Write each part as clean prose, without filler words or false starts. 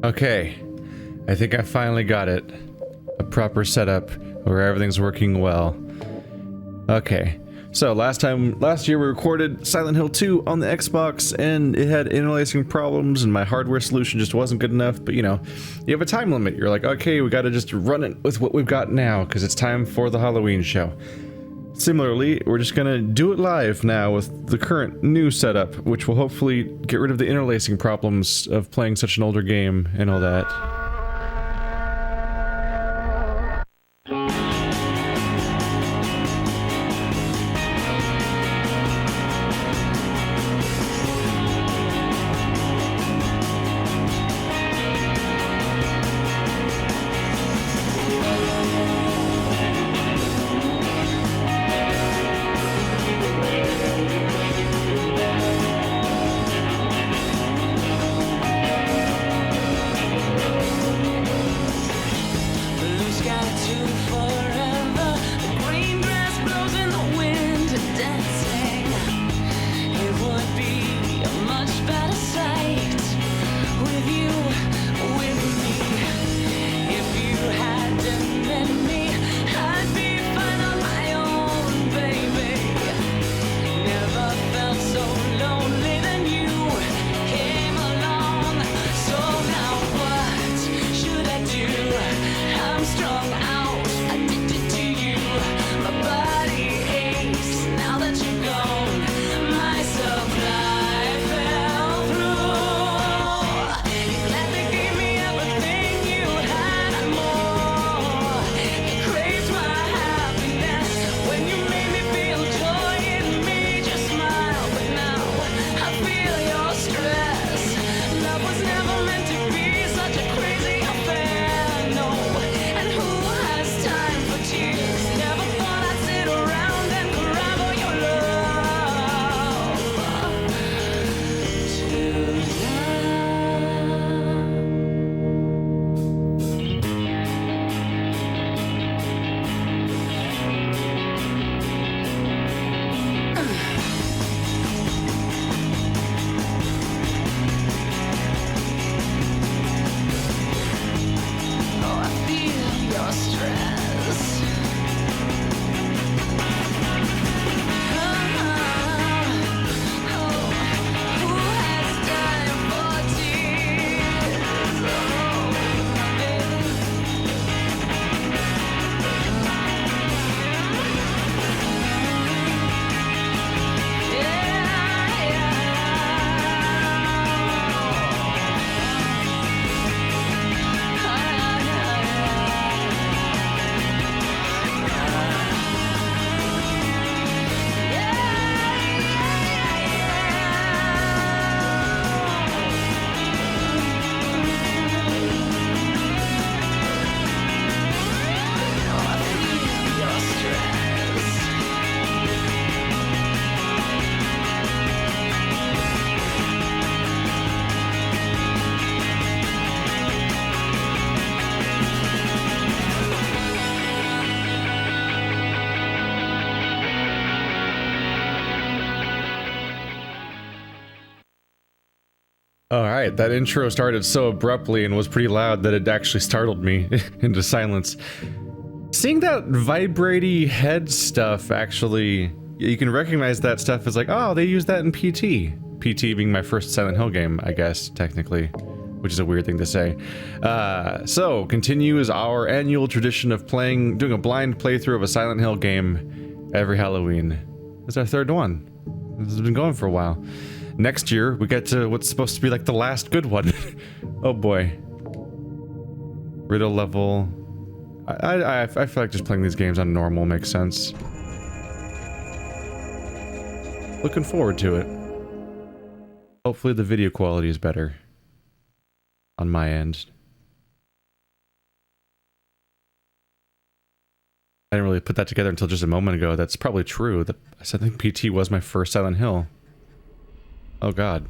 Okay, I think I finally got it. A proper setup where everything's working well. Okay, so last year we recorded Silent Hill 2 on the Xbox and it had interlacing problems and my hardware solution just wasn't good enough, but you know, you have a time limit. You're like, okay, we gotta just run it with what we've got now because it's time for the Halloween show. Similarly, we're just gonna do it live now with the current new setup, which will hopefully get rid of the interlacing problems of playing such an older game and all that. Alright, that intro started so abruptly and was pretty loud that it actually startled me into silence. Seeing that vibraty head stuff, actually, you can recognize that stuff as like, oh, they use that in PT. PT being my first Silent Hill game, I guess, technically, which is a weird thing to say. So, continues our annual tradition of doing a blind playthrough of a Silent Hill game every Halloween. It's our third one. This has been going for a while. Next year, we get to what's supposed to be like the last good one. Oh boy. Riddle level. I feel like just playing these games on normal makes sense. Looking forward to it. Hopefully the video quality is better. On my end. I didn't really put that together until just a moment ago. That's probably true. I think PT was my first Silent Hill. Oh god.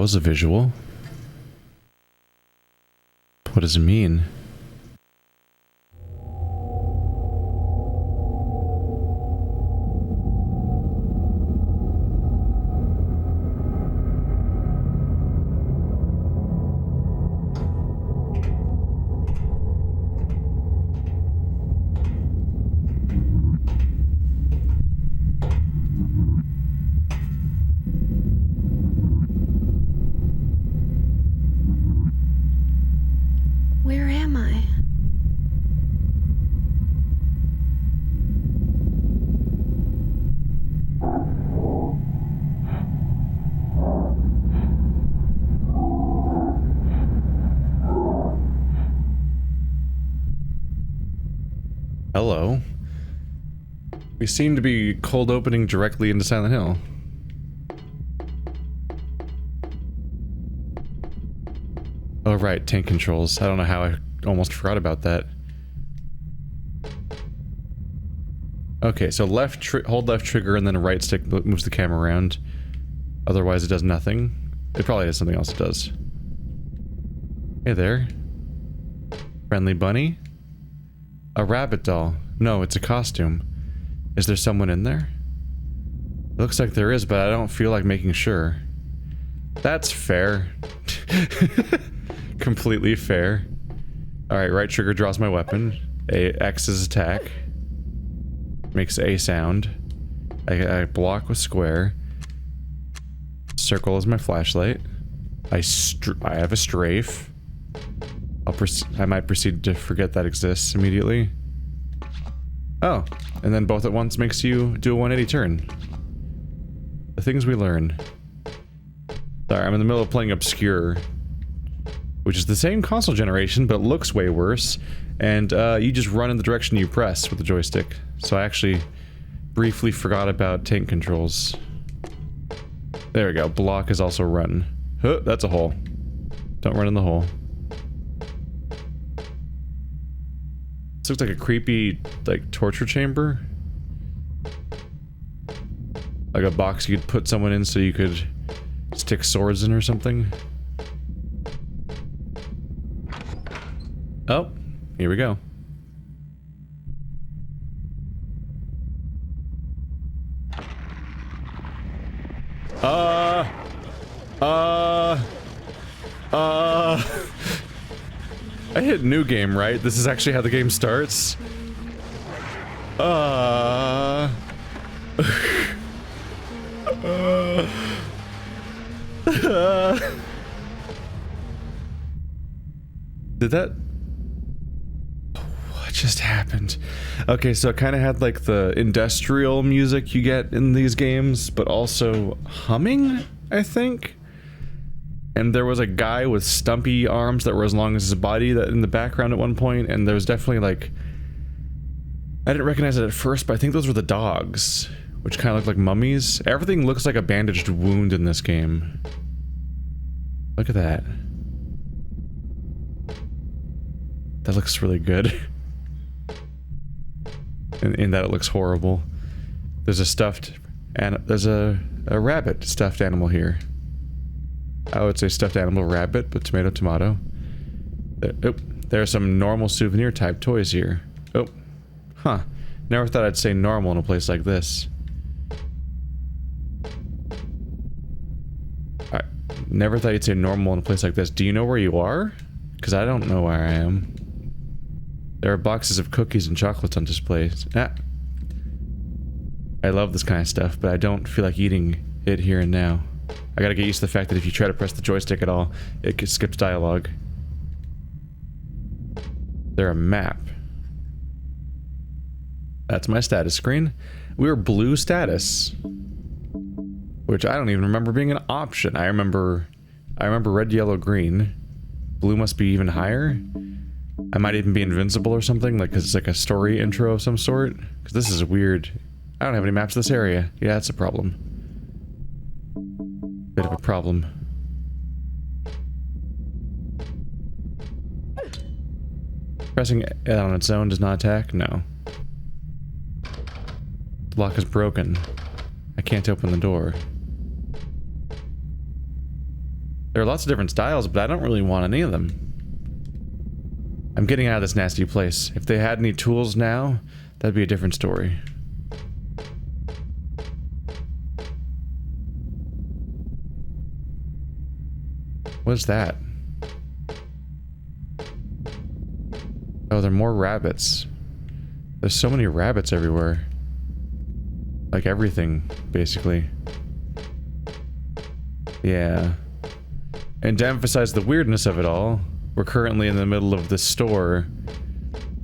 was a visual. What does it mean? Where am I? Hello. We seem to be cold opening directly into Silent Hill. Oh right, tank controls. I don't know how I almost forgot about that. Okay, so hold left trigger and then right stick moves the camera around. Otherwise it does nothing. It probably has something else it does. Hey there. Friendly bunny? A rabbit doll. No, it's a costume. Is there someone in there? It looks like there is, but I don't feel like making sure. That's fair. Completely fair. Alright, right trigger draws my weapon. X is attack. Makes A sound. I block with square. Circle is my flashlight. I have a strafe. I might proceed to forget that exists immediately. Oh, and then both at once makes you do a 180 turn. The things we learn. Sorry, I'm in the middle of playing Obscure, which is the same console generation, but looks way worse. And you just run in the direction you press with the joystick. So I actually briefly forgot about tank controls. There we go. Block is also run. Huh, that's a hole. Don't run in the hole. This looks like a creepy, like, torture chamber. Like a box you could put someone in so you could stick swords in or something. Oh, here we go. I hit new game, right? This is actually how the game starts. Did that... What just happened? Okay, so it kind of had like the industrial music you get in these games, but also humming, I think? And there was a guy with stumpy arms that were as long as his body that in the background at one point, and there was definitely like... I didn't recognize it at first, but I think those were the dogs, which kind of look like mummies. Everything looks like a bandaged wound in this game. Look at that. That looks really good. In that it looks horrible. There's a stuffed... and there's a rabbit stuffed animal here. I would say stuffed animal rabbit, but tomato tomato. There are some normal souvenir type toys here. Oh. Huh. Never thought I'd say normal in a place like this. Alright. Never thought you'd say normal in a place like this. Do you know where you are? Because I don't know where I am. There are boxes of cookies and chocolates on display. Ah. I love this kind of stuff, but I don't feel like eating it here and now. I gotta get used to the fact that if you try to press the joystick at all, it skips dialogue. There a map. That's my status screen. We were blue status. Which I don't even remember being an option. I remember red, yellow, green. Blue must be even higher. I might even be invincible or something, like, cause it's like a story intro of some sort. Cause this is weird. I don't have any maps of this area. Yeah, that's a problem. Bit of a problem. Pressing it on its own does not attack? No. The lock is broken. I can't open the door. There are lots of different styles, but I don't really want any of them. I'm getting out of this nasty place. If they had any tools now, that'd be a different story. What's that? Oh, there are more rabbits. There's so many rabbits everywhere. Like everything, basically. Yeah. And to emphasize the weirdness of it all, we're currently in the middle of this store,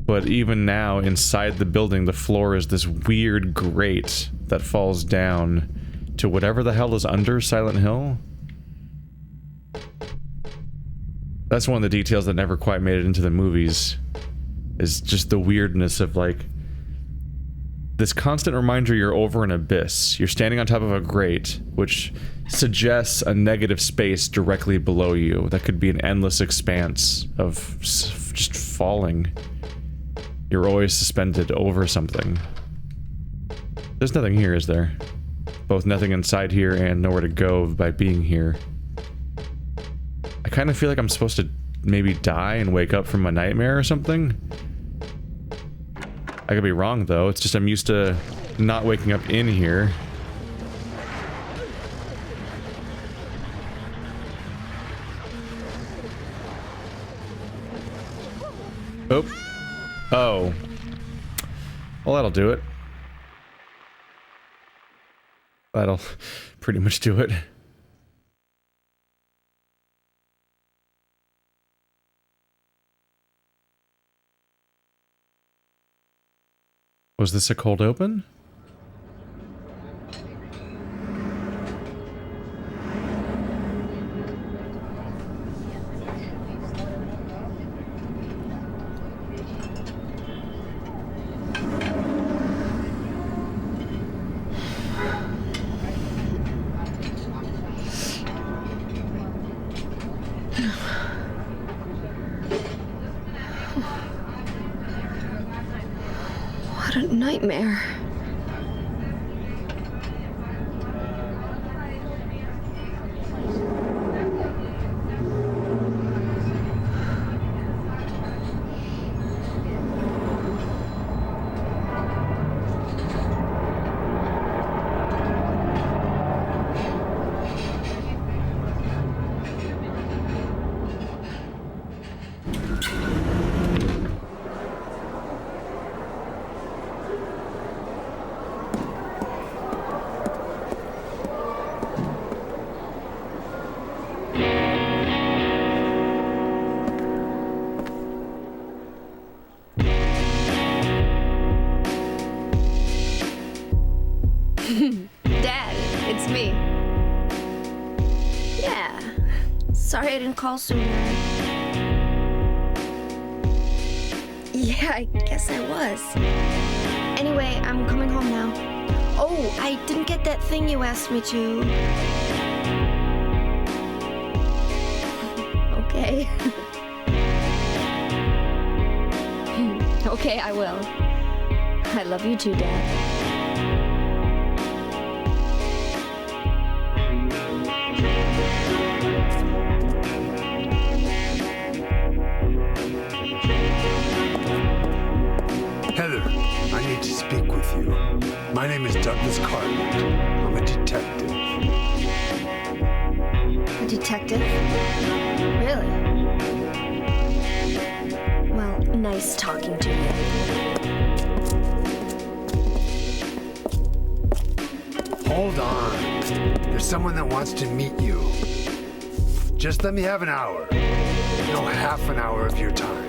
but even now, inside the building, the floor is this weird grate that falls down to whatever the hell is under Silent Hill. That's one of the details that never quite made it into the movies, is just the weirdness of, like, this constant reminder you're over an abyss. You're standing on top of a grate, which suggests a negative space directly below you. That could be an endless expanse of just falling. You're always suspended over something. There's nothing here, is there? Both nothing inside here and nowhere to go by being here. I kind of feel like I'm supposed to maybe die and wake up from a nightmare or something. I could be wrong, though. It's just I'm used to not waking up in here. Oh. Oh. Well, that'll do it. That'll pretty much do it. Was this a cold open? What a nightmare. Dad, it's me. Yeah. Sorry I didn't call sooner. Yeah, I guess I was. Anyway, I'm coming home now. Oh, I didn't get that thing you asked me to. Okay. Okay, I will. I love you too, Dad. Heather, I need to speak with you. My name is Douglas Cartland. I'm a detective. A detective? Really? Well, nice talking to you. Hold on. There's someone that wants to meet you. Just let me have an hour. No, half an hour of your time.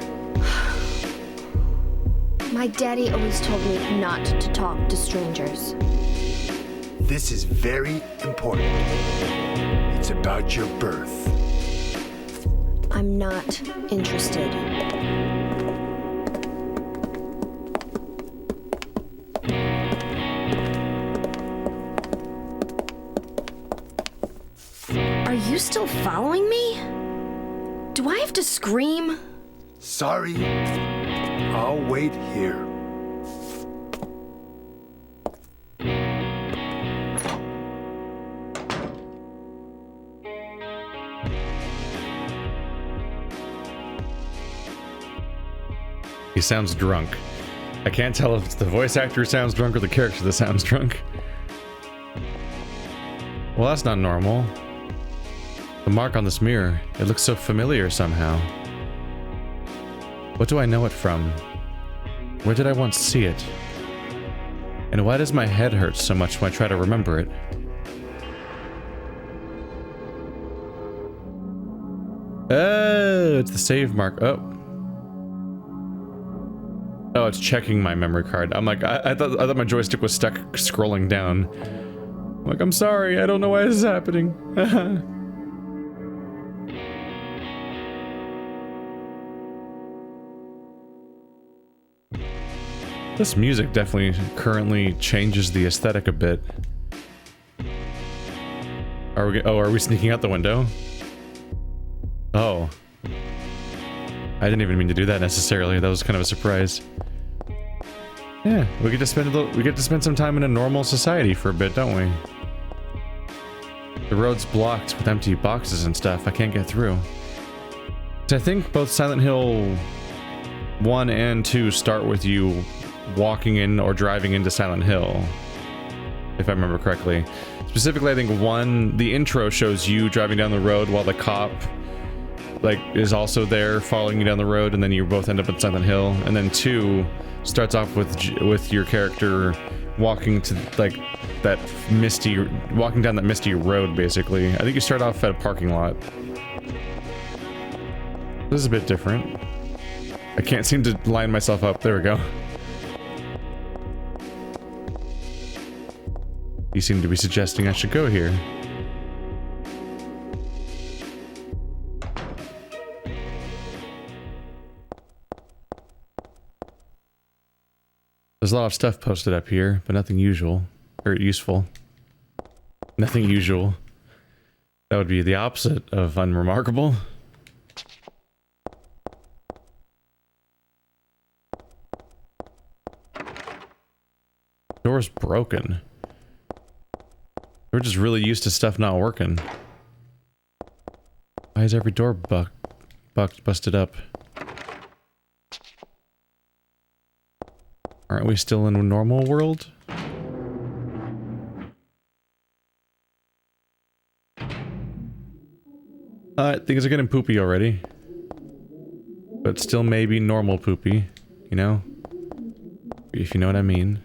My daddy always told me not to talk to strangers. This is very important. It's about your birth. I'm not interested. Are you still following me? Do I have to scream? Sorry. I'll wait here. He sounds drunk. I can't tell if it's the voice actor who sounds drunk or the character that sounds drunk. Well, that's not normal. The mark on this mirror, it looks so familiar somehow. What do I know it from? Where did I once see it? And why does my head hurt so much when I try to remember it? Oh, it's the save mark. Oh. Oh, it's checking my memory card. I'm like, I thought my joystick was stuck scrolling down. I'm like, I'm sorry, I don't know why this is happening. This music definitely currently changes the aesthetic a bit. Are we sneaking out the window? Oh. I didn't even mean to do that necessarily. That was kind of a surprise. Yeah, we get to spend some time in a normal society for a bit, don't we? The road's blocked with empty boxes and stuff. I can't get through. So I think both Silent Hill 1 and 2 start with you walking in or driving into Silent Hill, if I remember correctly. Specifically, I think 1, the intro shows you driving down the road while the cop like is also there following you down the road, and then you both end up in Silent Hill. And then 2 starts off with your character walking to like that walking down that misty road, basically. I think you start off at a parking lot. This is a bit different. I can't seem to line myself up. There we go. You seem to be suggesting I should go here. There's a lot of stuff posted up here, but nothing usual. Or useful. Nothing usual. That would be the opposite of unremarkable. Door's broken. We're just really used to stuff not working. Why is every door busted up? Aren't we still in a normal world? Things are getting poopy already. But still maybe normal poopy, you know? If you know what I mean.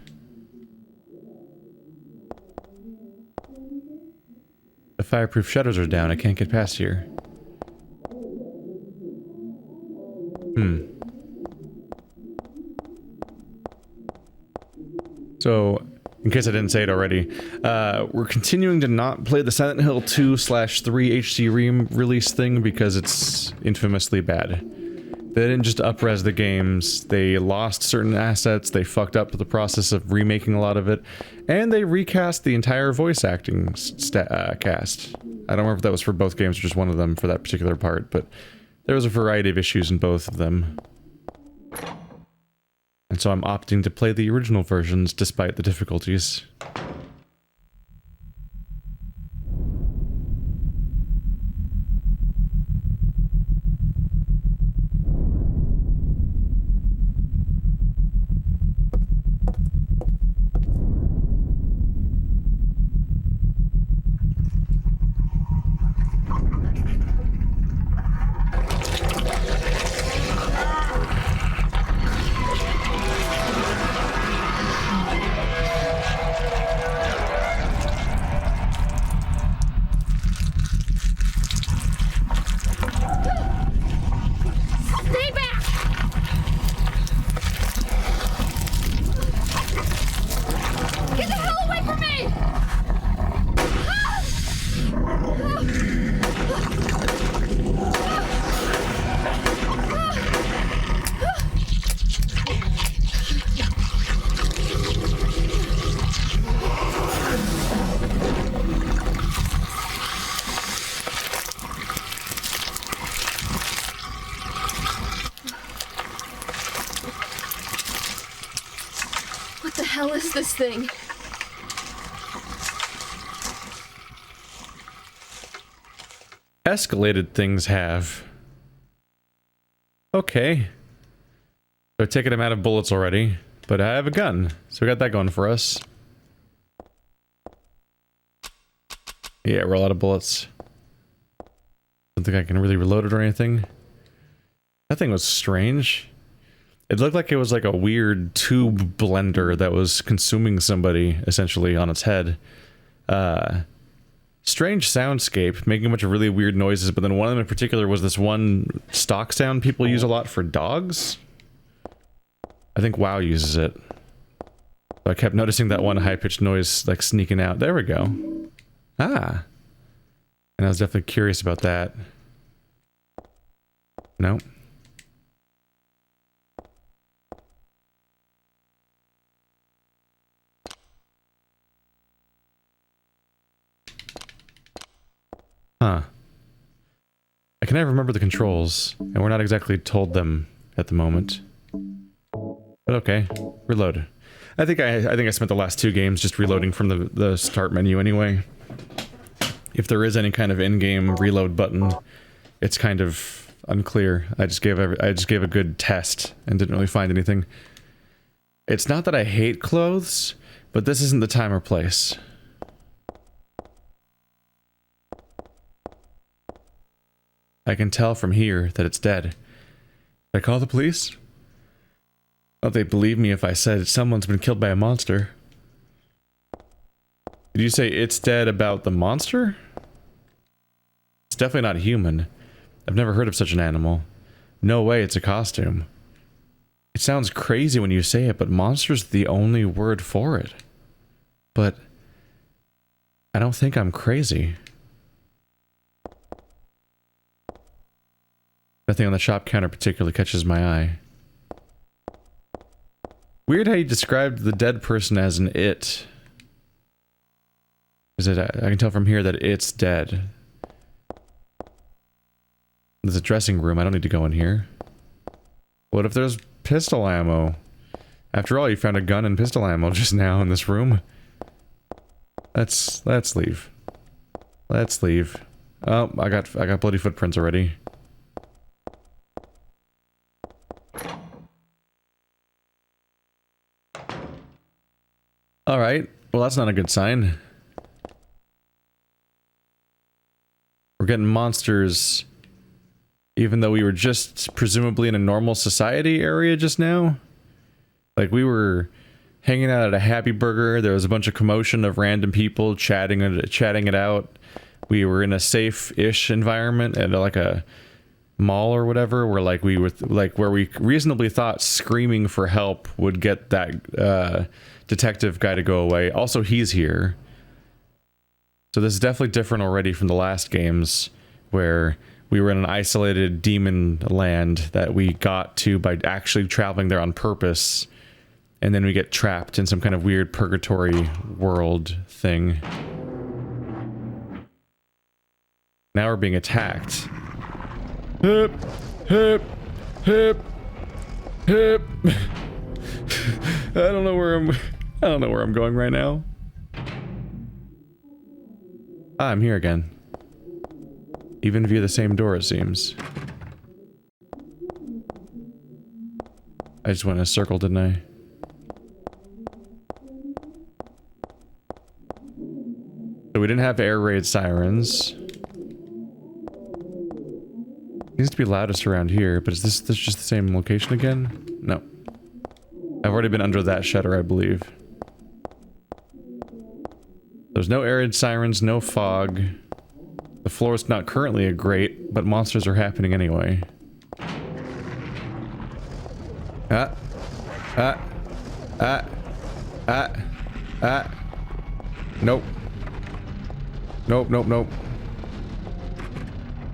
The fireproof shutters are down. I can't get past here. So, in case I didn't say it already, we're continuing to not play the Silent Hill 2/3 HD release thing because it's infamously bad. They didn't just up-res the games, they lost certain assets, they fucked up the process of remaking a lot of it, and they recast the entire voice acting cast. I don't remember if that was for both games or just one of them for that particular part, but there was a variety of issues in both of them. And so I'm opting to play the original versions despite the difficulties. This thing. Escalated things have. Okay. They're taking him out of bullets already, but I have a gun, so we got that going for us. Yeah, we're all out of bullets. Don't think I can really reload it or anything. That thing was strange. It looked like it was like a weird tube blender that was consuming somebody, essentially, on its head. Strange soundscape, making a bunch of really weird noises, but then one of them in particular was this one stock sound people use a lot for dogs. I think WoW uses it. So I kept noticing that one high-pitched noise, like, sneaking out. There we go. Ah. And I was definitely curious about that. No. Huh. I can never remember the controls, and we're not exactly told them at the moment. But okay, reload. I think I spent the last 2 games just reloading from the start menu anyway. If there is any kind of in-game reload button, it's kind of unclear. I just gave a good test and didn't really find anything. It's not that I hate clothes, but this isn't the time or place. I can tell from here that it's dead. Did I call the police? Oh, they believe me if I said someone's been killed by a monster. Did you say it's dead about the monster? It's definitely not human. I've never heard of such an animal. No way it's a costume. It sounds crazy when you say it, but monster's the only word for it. But I don't think I'm crazy. Nothing on the shop counter particularly catches my eye. Weird how you described the dead person as an it. Is it? I can tell from here that it's dead. There's a dressing room. I don't need to go in here. What if there's pistol ammo? After all, you found a gun and pistol ammo just now in this room. Let's leave. Let's leave. Oh, I got bloody footprints already. Alright, well that's not a good sign. We're getting monsters, even though we were just presumably in a normal society area just now. Like we were hanging out at a Happy Burger, there was a bunch of commotion of random people chatting it out. We were in a safe-ish environment at like a mall or whatever, where like we were where we reasonably thought screaming for help would get that detective guy to go away. Also, he's here. So this is definitely different already from the last games, where we were in an isolated demon land that we got to by actually traveling there on purpose, and then we get trapped in some kind of weird purgatory world thing. Now we're being attacked. Hip, hip, hip, hip. I don't know where I'm going right now. Ah, I'm here again. Even via the same door, it seems. I just went in a circle, didn't I? So we didn't have air raid sirens. Needs to be loudest around here, but is this just the same location again? No. I've already been under that shutter, I believe. There's no air raid sirens, no fog. The floor is not currently a grate, but monsters are happening anyway. Ah. Ah. Ah. Ah. Ah. Nope. Nope, nope, nope.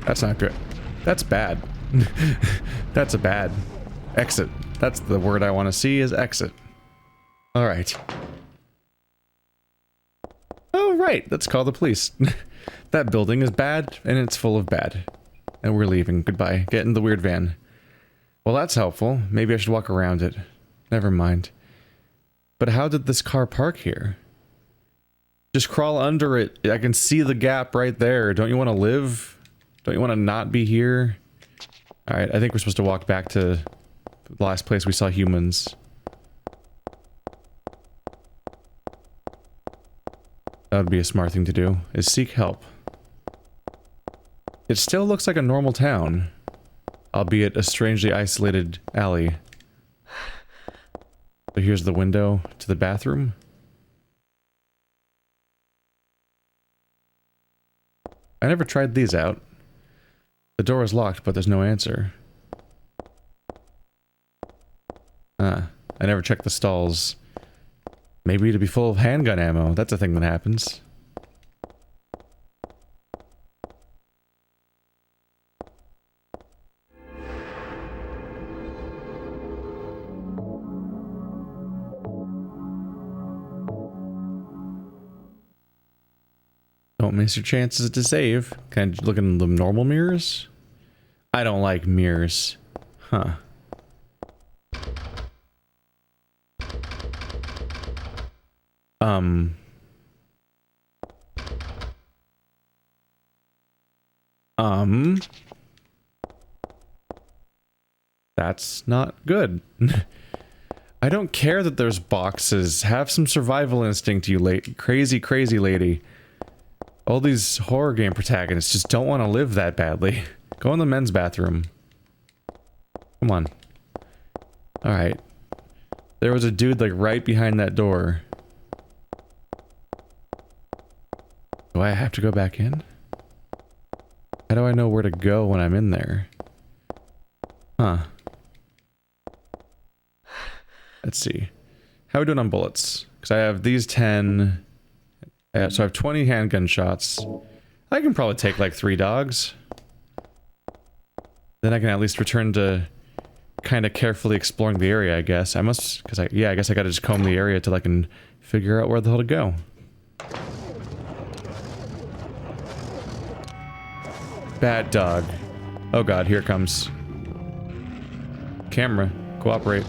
That's not good. That's bad. That's a bad exit. That's the word I want to see, is exit. Alright. Oh, right. Let's call the police. That building is bad, and it's full of bad. And we're leaving. Goodbye. Get in the weird van. Well, that's helpful. Maybe I should walk around it. Never mind. But how did this car park here? Just crawl under it. I can see the gap right there. Don't you want to live? Don't you want to not be here? Alright, I think we're supposed to walk back to the last place we saw humans. That would be a smart thing to do, is seek help. It still looks like a normal town, albeit a strangely isolated alley. So here's the window to the bathroom. I never tried these out. The door is locked, but there's no answer. I never checked the stalls. Maybe to be full of handgun ammo. That's a thing that happens. Don't miss your chances to save. Can I look in the normal mirrors? I don't like mirrors. Huh. That's not good. I don't care that there's boxes. Have some survival instinct, you crazy, crazy lady. All these horror game protagonists just don't want to live that badly. Go in the men's bathroom. Come on. Alright. There was a dude, like, right behind that door. Do I have to go back in? How do I know where to go when I'm in there? Huh. Let's see. How are we doing on bullets? Because I have these 10... so I have 20 handgun shots. I can probably take like 3 dogs. Then I can at least return to kind of carefully exploring the area, I guess. I must... because I guess I gotta just comb the area till I can figure out where the hell to go. Bad dog. Oh god, here it comes. Camera, cooperate.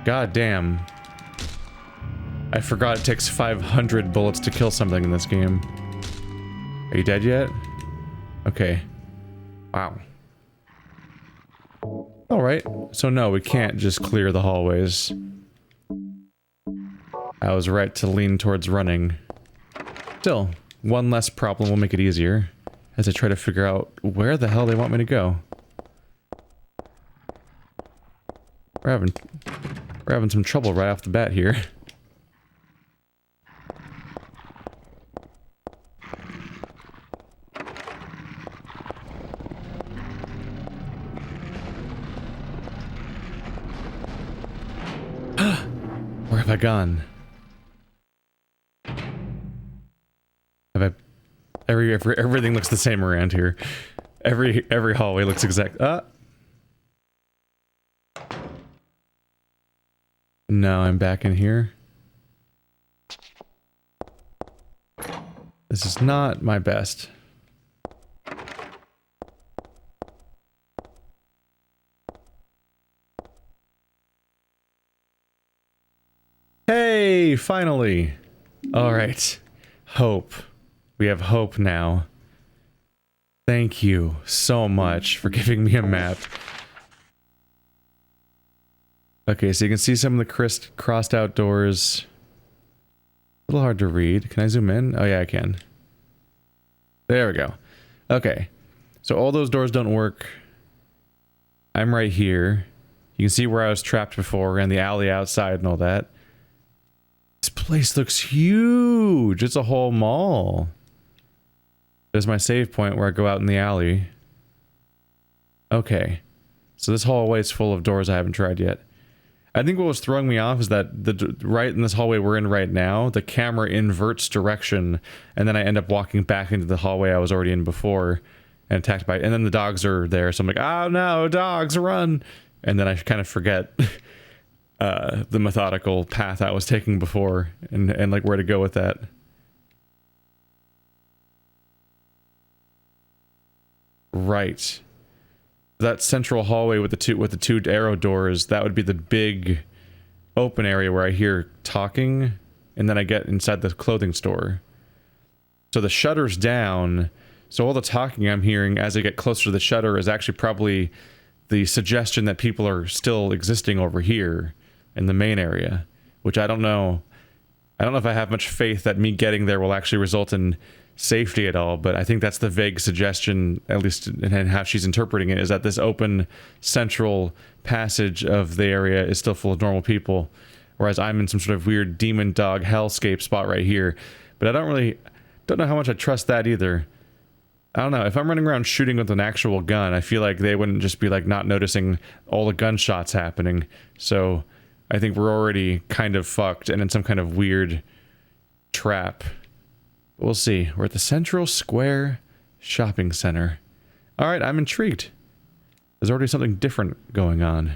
God damn. I forgot it takes 500 bullets to kill something in this game. Are you dead yet? Okay. Wow. Alright. So no, we can't just clear the hallways. I was right to lean towards running. Still, one less problem will make it easier as I try to figure out where the hell they want me to go. We're having some trouble right off the bat here. Where have I gone? Everything looks the same around here. Every hallway looks exact. No, I'm back in here. This is not my best. Hey, finally! Alright. Hope. We have hope now. Thank you so much for giving me a map. Okay, so you can see some of the crossed out doors. A little hard to read. Can I zoom in? Oh yeah, I can. There we go. Okay. So all those doors don't work. I'm right here. You can see where I was trapped before, and the alley outside and all that. This place looks huge! It's a whole mall. There's my save point where I go out in the alley. Okay. So this hallway is full of doors I haven't tried yet. I think what was throwing me off is that right in this hallway we're in right now, the camera inverts direction, and then I end up walking back into the hallway I was already in before, and attacked by, and then the dogs are there, so I'm like, oh no, dogs, run! And then I kind of forget the methodical path I was taking before, and like where to go with that. Right. that central hallway with the two arrow doors, that would be the big open area where I hear talking, and then I get inside the clothing store. So the shutter's down, so all the talking I'm hearing as I get closer to the shutter is actually probably the suggestion that people are still existing over here in the main area, which I don't know. I don't know if I have much faith that me getting there will actually result in safety at all, but I think that's the vague suggestion, at least in how she's interpreting it, is that this open central passage of the area is still full of normal people, whereas I'm in some sort of weird demon dog hellscape spot right here. But I don't know how much I trust that either. I don't know, if I'm running around shooting with an actual gun, I feel like they wouldn't just be like not noticing all the gunshots happening. So I think we're already kind of fucked and in some kind of weird trap. We'll see. We're at the Central Square Shopping Center. Alright, I'm intrigued. There's already something different going on.